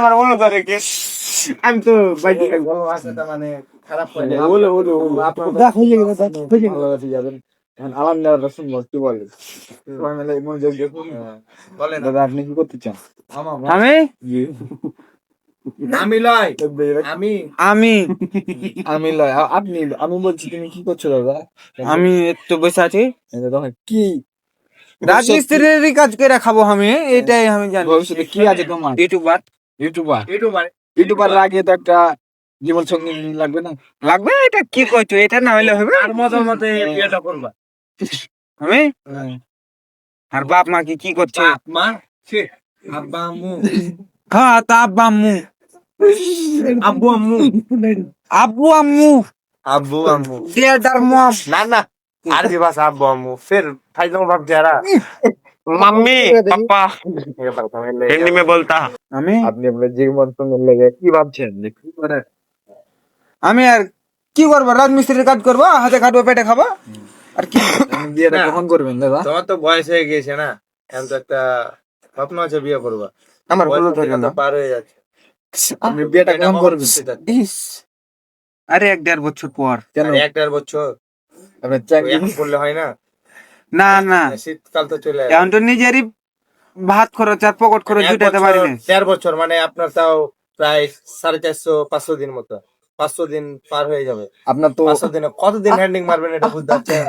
আমার মনে ধরে কে আমি তো বাইকে ভালোবাসাটা মানে খারাপ করে বলে ভালোবাসি যাবেন এখন আলহামদুলিল্লাহ শুনবো কি বলে সবাই মিলে মনোযোগ দিয়ে বলেন দাদা আপনি কি করতে চান আমি আমি লয় আমি আমি আমি লয় আপনি আমি বলছি তুমি কি করছো দাদা আমি একটু বসে আছি কি রাজমিস্ত্রির কাজ করে খাবো আমি এটাই আমি জানি ভবিষ্যতে কি আছে তোমার ইউটিউবার ইউটিউবার ইউটিউবার ইউটিউবার আগে তো একটা জীবন সঙ্গী লাগবে না লাগবে এটা কি কইছো এটা না হইলে হবে আর মজার মতে বিয়েটা করবা আমি আর বাপ মা কি করছে মা সে আব্বা আম্মু হ্যাঁ তা আব্বা আম্মু আব্বু আম্মু আব্বু আম্মু আব্বু আম্মু দেদার মম না না আরবি ভাষা আব্বু আম্মু फिर फाइलों बाप जरा मम्मी पापा हिंदी में बोलता আমি আপনি আপনার জীবন সঙ্গে লেগে কি ভাবছেন যে কি করে আমি আর কি করব রাজমিস্ত্রির কাজ করব হাতে খাটবো পেটে খাবো আর কি বিয়েটা কখন করবেন দাদা তোমার তো বয়স হয়ে গেছে না এখন তো একটা স্বপ্ন আছে বিয়ে করবা আমার বলো ধরে না পার হয়ে যাচ্ছে আপনি বিয়েটা কখন করবেন আরে 1.5 বছর পর কেন 1.5 বছর আপনি চাকরি করলে হয় না না না শীতকাল তো চলে এখন তো নিজেরই ভাত খরচ আর পকেট খরচ জুটাতে পারি না 4 বছর মানে আপনার তাও প্রায় 450-500 দিন মতো 500 দিন পার হয়ে যাবে আপনার তো 500 দিনে কতদিন হ্যান্ডিং মারবেন এটা বুঝতে পারছেন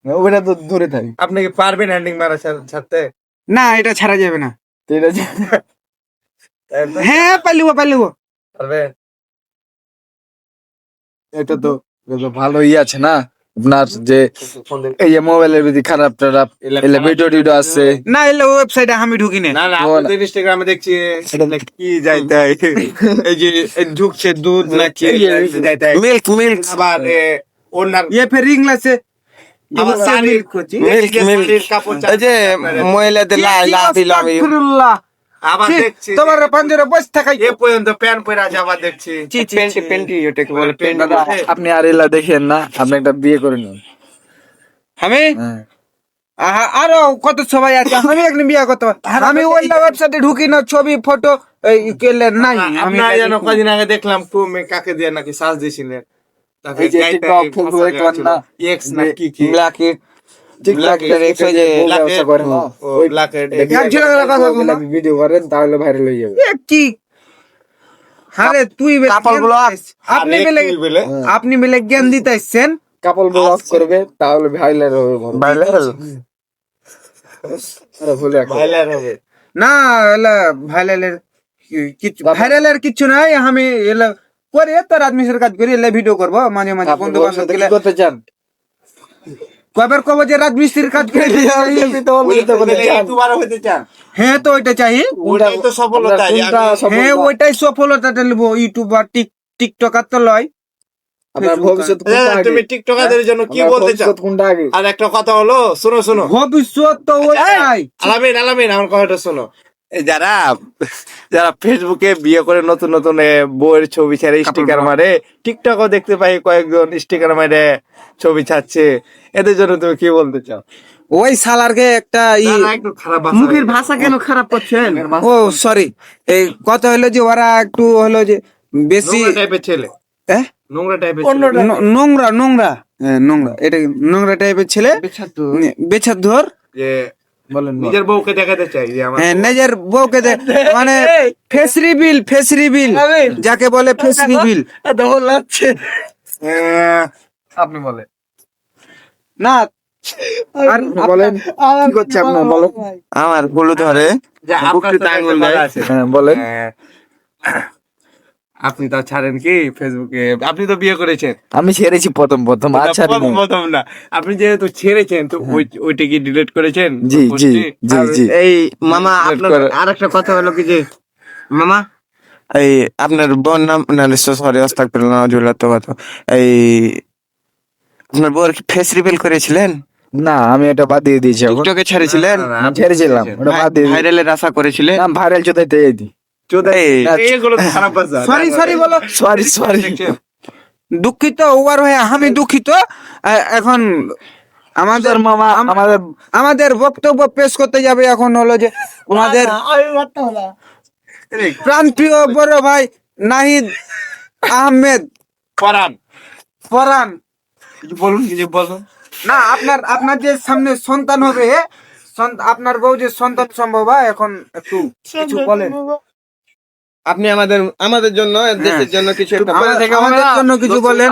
ওটা তো দূরে থাকে আপনি কি পারবেন হ্যান্ডিং মারা ছাড়তে না এটা ছাড়া যাবে না এটা হ্যাঁ পারলিব পারবে এটা তো ভালোই আছে না আপনার যে এই মোবাইলের ভিতরে খারাপ টারাপ এলে ভিডিও আছে না এলে ওয়েবসাইটে আমি ঢুকি না না আপনি ইনস্টাগ্রামে দেখছি এটা কি যাইতে এই যে ঢুকছে দুধ না কি যাইতে মিল্ক আবার ওনার ये फिर रिंग আছে মিল্ক কাপড় এই যে মহিলাদের লা দিল আমি আবার দেখছি তোমার পাঞ্জারে বস থাকাই এ পর্যন্ত প্যান পরে আছে আবার দেখছি পেন্টি ওটাকে বলে পেন্ট আপনি আর এলা দেখেন না আপনি একটা বিয়ে করে নিন আমি আরো কত সবাই আছে আমি একদিন বিয়ে করতে আমি ওই ওয়েবসাইটে ঢুকি না ছবি ফটো কেলে নাই আমি জানো কদিন আগে দেখলাম তুমি কাকে দিয়ে নাকি সাজ দিছিলেন তারপরে টিকটক ফেসবুক না এক্স না কি ব্ল্যাক ভিডিও করেন তাহলে ভাইরাল হয়ে যাবে কি আরে তুই আপনি বেলে জ্ঞান দিতে আসছেন কাপল ব্লগ করবে তাহলে ভাইরাল হবে না ভাইরালের কিছু নাই আমি এলা করে তার আদমিসের কাজ করি এলা ভিডিও করবো মাঝে মাঝে বন্ধু বান্ধব করতে চান কবার কব যে রাজমিস্ত্রির কাজ করে হ্যাঁ তো ওইটা চাই হ্যাঁ ওইটাই সফলতাটা নেবো ইউটিউবার টিকটকার তো লয় তুমি টিকটকারদের জন্য কি বলতে চাও আর একটা কথা হলো শোনো ভবিষ্যৎ তো আলামিন আমার কথাটা শোনো যারা ফেসবুকে বিয়ে করে নতুন নতুন বউয়ের ছবি ছেড়ে স্টিকার মারে টিকটকও দেখতে পাই কয়েকজন স্টিকার মারে ছবি ছাড়ছে এদের জন্য তুমি কি বলতে চাও ওই সালারকে একটা মুখের ভাষা কেন খারাপ করছেন ও সরি এই কথা হলো যে ওরা একটু হলো যে বেশি টাইপের ছেলে নোংরা টাইপের নোংরা এটা নোংরা টাইপের ছেলে বেছাধর যে নিজের বউকে দেখাতে চাই যে আমার নিজের বউকে মানে ফেস রিভিল যাকে বলে ফেস রিভিল লাগছে আপনি বলেন না আর বলেন কি করছে আপনার বলেন আমার হলুদ ধরে বলেন আপনি তো ছাড়েন কি ফেসবুকে আপনি তো বিয়ে করেছেন আমি ছেড়েছি প্রথম না আপনি যেহেতু ছেড়েছেন তো ওইটা কি ডিলিট করেছেন জি এই মামা আপনার আরেকটা কথা হলো কি যে মামা এই আপনার বোন নাম না সরি আস্তাগফিরুল্লাহ তো কথা এই আপনার বোন কি ফেস রিভিল করেছিলেন না আমি এটা বাদ দিয়ে দিয়েছি টিকটকে ছেড়েছিলেন ছেড়েছিলাম ওটা বাদ দিয়ে ভাইরালের আশা করেছিলেন না ভাইরাল চোদাইতে দি দুঃখিত ওভার হয়ে আমি দুঃখিত এখন আমাদের মামা আমাদের বক্তব্য পেশ করতে যাবে এখন হলো যে প্রাণপ্রিয় বড় ভাই নাহিদ আহমেদ পরান ফরহান। কিছু বলুন না আপনার যে সামনে সন্তান হবে, আপনার বউ যে সন্তান সম্ভব হয়, এখন একটু কিছু বলেন। আপনি আমাদের জন্য দেশের জন্য কিছু একটা আমাদের জন্য কিছু বলেন,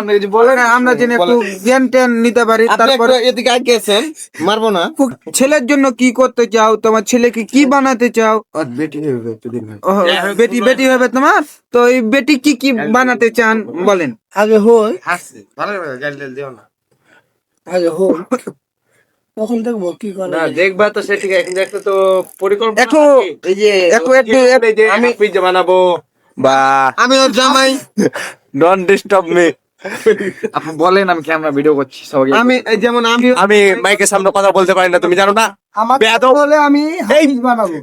আমরা যেন একটু জ্ঞান ট্যান নিতে পারি। তারপর এদিকে গেছেন মারবো না। ছেলের জন্য কি করতে চাও, তোমার ছেলেকে কি বানাতে চাও? বেটি হবে তোমার, তো এই বেটি কি কি বানাতে চান বলেন। আগে হই ভালো গাড়ি দিও না। আগে হই তখন দেখবো কি করে। না দেখবা তো সে ঠিক এখন দেখতে তো পরিকল্পনা একটু এই যে আমি পিজ্জা বানাবো বা আমি ওর জামাই। Don't disturb me. আপনি বলেন, আমি ক্যামেরা ভিডিও করছি সবাই। আমি যেমন আমি মাইকের সামনে কথা বলতে পারি না, তুমি জানো না? আমার বেয়াদব। বলে আমি হাফিজ বানাবো,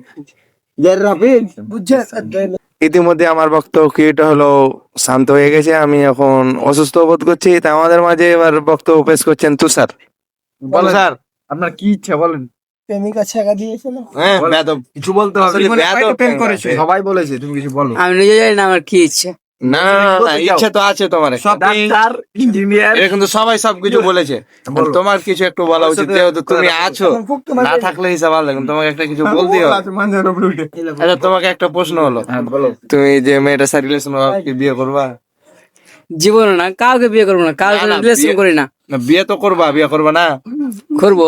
বুঝছেন? ইতিমধ্যে আমার বক্তব্য এটা হলো শান্ত হয়ে গেছে, আমি এখন অসুস্থ বোধ করছি, তাই আমাদের মাঝে এবার বক্তব্য পেশ করছেন তুষার। বলো স্যার। আপনার কি ইচ্ছা বলেন। প্রেমিকা ছেঁকা দিয়েছিল। হ্যাঁ বেয়াদব। কিছু বলতে হবে, সবাই বলেছে, তুমি কিছু বলো। আমি নিজে জানি না আমার কি ইচ্ছে। না না ইচ্ছা তো আছে তোমার, ডাক্তার, ইঞ্জিনিয়ার, এটা কিন্তু সবাই সবকিছু বলেছে, তোমার কিছু একটু বলা উচিত, যেহেতু তুমি আছো, না থাকলে হিসাব আলাদা, কিন্তু তোমাকে একটা কিছু বলতে হবে। আচ্ছা তোমাকে একটা প্রশ্ন হলো, তুমি যে মেয়েটা সাথে রিলেশন বিয়ে করবা? জীবন না, কাউকে বিয়ে করবো না, কাউকে না, না, রিলেশন বিয়ে- করি না। না বিয়ে তো করবা, বিয়ে করবা না? করবো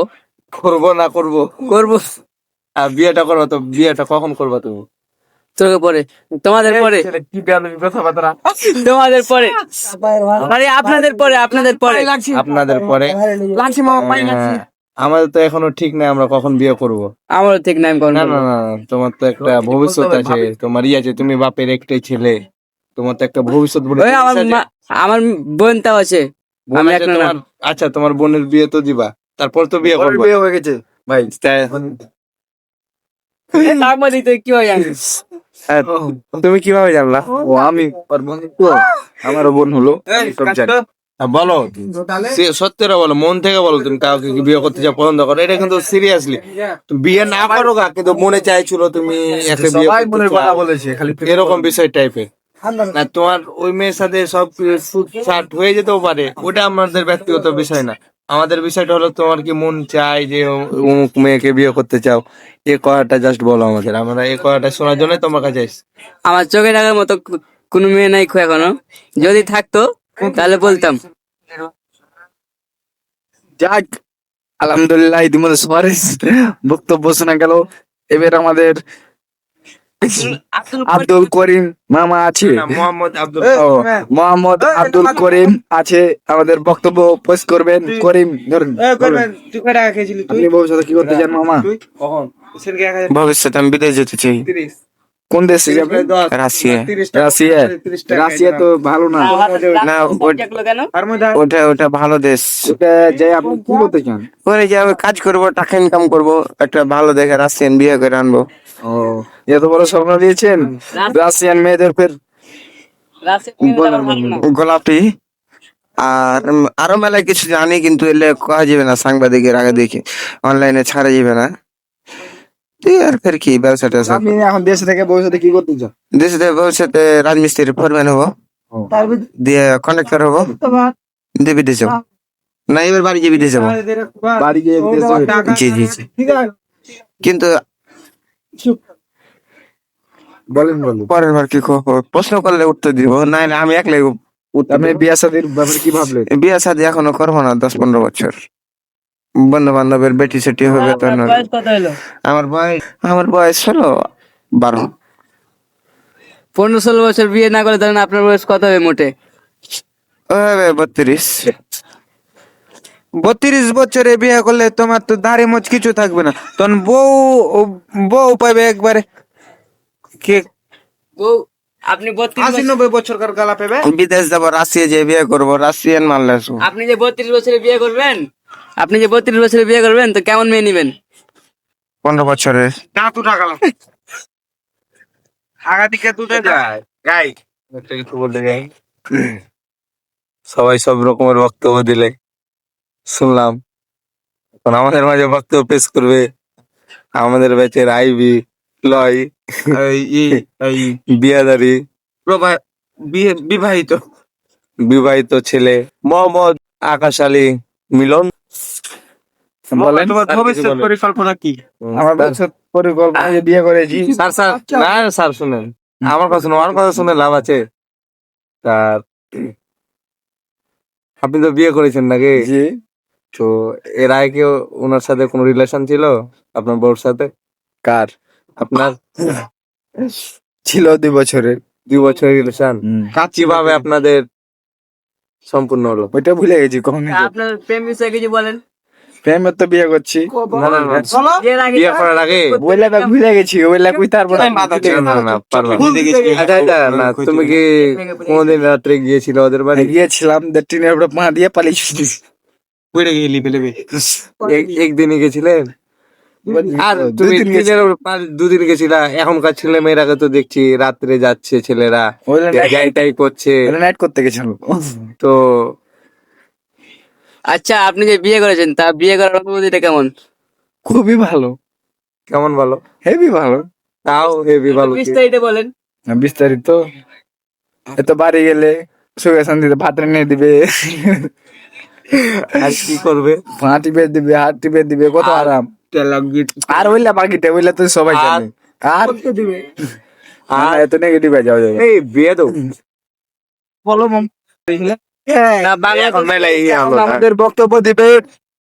করবো না করবো? করবো আর বিয়েটা করবা, তো বিয়েটা কখন করবা তুমি? তোকে পরে, তোমাদের পরে, কি বেয়াদবি কথাবার্তা। তোমাদের পরে, আরে আপনাদের পরে, আপনাদের পরে। আপনাদের পরে? আমাদের তো এখনো ঠিক নাই আমরা কখন বিয়ে করব। আমারও ঠিক নাই, আমি কখন না করবো। না না না, তোমার তো একটা ভবিষ্যৎ আছে, তোমার আছে, তুমি বাপের একটাই ছেলে, তোমার তো একটা ভবিষ্যৎ বলে ওই আমার বোনটাও আছে। বোন আমি আছে একটা না। তোমার। আচ্ছা তোমার বোনের বিয়ে তো দিবা, তারপর তো বিয়ে করবে। বিয়ে হয়ে গেছে ভাই। তাই- তার মধ্যে তো কি হয় জানি। হ্যাঁ, তুমি কিভাবে জানলা? ও আমি ওর বোন তো, আমারও বোন হলো, সব জানি। বলো সত্যিটা বলো, মন থেকে বলো, তুমি কাউকে কি বিয়ে করতে চাও, পছন্দ করো, এটা কিন্তু সিরিয়াসলি বিয়ে না করো গা, কিন্তু মনে চাইছিল তুমি একে বিয়ে সবাই করতে মনের চাও। কথা বলেছে, খালি এরকম বিষয় টাইপের না, তোমার ওই মেয়ের সাথে সব সাট হয়ে যেতেও পারে, ওটা আমাদের ব্যক্তিগত বিষয় না। আমাদের বিষয়টা হলো তোমার কি মন চাই যে অমুক মেয়েকে বিয়ে করতে চাও, এই কথাটা জাস্ট বলো আমাদের, আমরা এই কথাটা শোনার জন্য তোমার কাছে এসেছি। আমার চোখে রাখার মতো কোনো মেয়ে নাই এখনো, যদি থাকতো তাহলে বলতাম। যাক, আলহামদুলিল্লাহ ইতিমধ্যে সবার বক্তব্য শোনা গেল। এবার আমাদের আব্দুল করিম মামা আছে, না, মোহাম্মদ আব্দুল ও, মোহাম্মদ আব্দুল করিম আছে, আমাদের বক্তব্য পেশ করবেন। করিম ধরুন, আপনি ভবিষ্যতে কি করতে চান মামা? ভবিষ্যতে আমি বিদেশ যেতে চাই। কোন দেশে যাবেন? রাশিয়া। রাশিয়া? রাশিয়া তো ভালো না। না কেন? ওটা ভালো দেশ, ওটা যাই আপনি কি করতে চান? ওখানে যে আমি কাজ করব, টাকা ইনকাম করব, একটা ভালো দেখে রাশিয়ান বিয়ে করে আনবো। ও, এত বড় স্বপ্ন দিয়েছেন রাশিয়ান মেয়েদের। ফের গোলাপি আর আরো মেলা কিছু জানি, কিন্তু এলে কয়া যাবে না, সাংবাদিকের আগে দেখে অনলাইনে ছাড়া যাবে না। আর ফের কি ব্যবসাটা আপনি এখন দেশে থেকে ভবিষ্যতে কি করতে চান? দেশে ভবিষ্যতে রাজমিস্ত্রি ফোরম্যান হবো, দিয়ে কন্ডাক্টর হবো, দিয়ে বিদেশ যাবো। না এবার বাড়ি গিয়ে বিদেশ যাবো। বাড়ি গিয়ে বিদেশ যাবেন? জি জি জি। কিন্তু বলেন। পরের বার কি প্রশ্ন করলে উত্তর দিব, না না আমি একলাই আপনি বিয়ে শাদীর ব্যাপারে কি ভাবলেন? বিয়ে শাদী এখনো করবো না, 10-15 বছর, বন্ধু বান্ধবের বেটি সেটি হবে তো না। বয়স কত হলো? আমার বয়স হলো 12। 15-16 বছর বিয়ে না করে ধরেন আপনার বয়স কত হবে মোটে? 32। 32 বছরে বিয়ে করলে তোমার তো দাঁড়ে মোচ কিছু থাকবে না, তখন বউ পাবে একবারে কে বউ আপনি 80-90 বছরকার গালা পাবে। বিদেশ যাবো, রাশিয়া যে বিয়ে করবো, রাশিয়ান মানলে আসবো। আপনি যে 32 বছরে বিয়ে করবেন, তো কেমন মেয়ে নিবেন? 15 বছরের। আগাদিকে দুধে যায় গাই। একটা কিছু বলতে যাই, সবাই সব রকমের বক্তব্য দিলে শুনলাম, এখন আমাদের মাঝে বক্তব্য পেশ করবে আমাদের ব্যাচের আইবি লয় এই বিয়াদারি বিবাহিত বিবাহিত ছেলে মোহাম্মদ আকাশ আলী মিলন। বলেন তোমার ভবিষ্যৎ পরিকল্পনা কি? আমার ভবিষ্যৎ পরিকল্পনা যে বিয়ে করেছি। স্যার স্যার না স্যার শুনেন, আমার কথা শুনে, আমার কথা শুনে লাভ আছে? তার আপনি তো বিয়ে করেছেন নাকি? জি। তো এর আগে কি ওনার সাথে কোনো রিলেশন ছিল আপনার বউর সাথে? কার? আপনার ছিল 2 বছরের। 2 বছরের রিলেশন। কিভাবে আপনাদের সম্পূর্ণ হলো? ওইটা ভুলে গেছি কখন। আপনার প্রেম বিষয়ে কিছু বলেন। প্রেমের তো বিয়ে করছি। না না না, এর আগে বিয়ে করার আগে বইলা তো ভুলে গেছি, ওইলা কই তারপর না না পারলাম। আচ্ছা আচ্ছা, না তুমি কি কোনদিন রাত্রে গিয়েছিল ওদের বাড়ি? গিয়েছিলাম, টিনের উপরে পা দিয়ে পালিয়েছি। একদিনই গেছিলেন? আর তুমি 2 দিন গেছিলা? এখনকার ছেলে মেয়েরাকে তো দেখছি রাত্রে যাচ্ছে ছেলেরা, যাইটাই করছে। নাইট করতে গেছিলাম। তো আচ্ছা, আপনি যে বিয়ে করেছেন তা বিয়ে করার অনুভূতিটা কেমন? খুবই ভালো, কেমন ভালো? হেভি ভালো। তাও হেভি ভালো কি? বিস্তারিত বলেন। বিস্তারিত এত বাড়ি গেলে সুখে শান্তিতে ভাত এনে দিবে, আর কি করবে? পা টিপে দিবে, হাত টিপে দিবে, কত আরাম। আর ওইলা বাকিটা ওইলা তো সবাই জানে। আর আর এত নেগেটিভ হয়ে যাওয়া যাবে। এই বিয়ে দাও বলো না, বাংলা এখন মেলা এই আমরা আমাদের বক্তব্য দিবে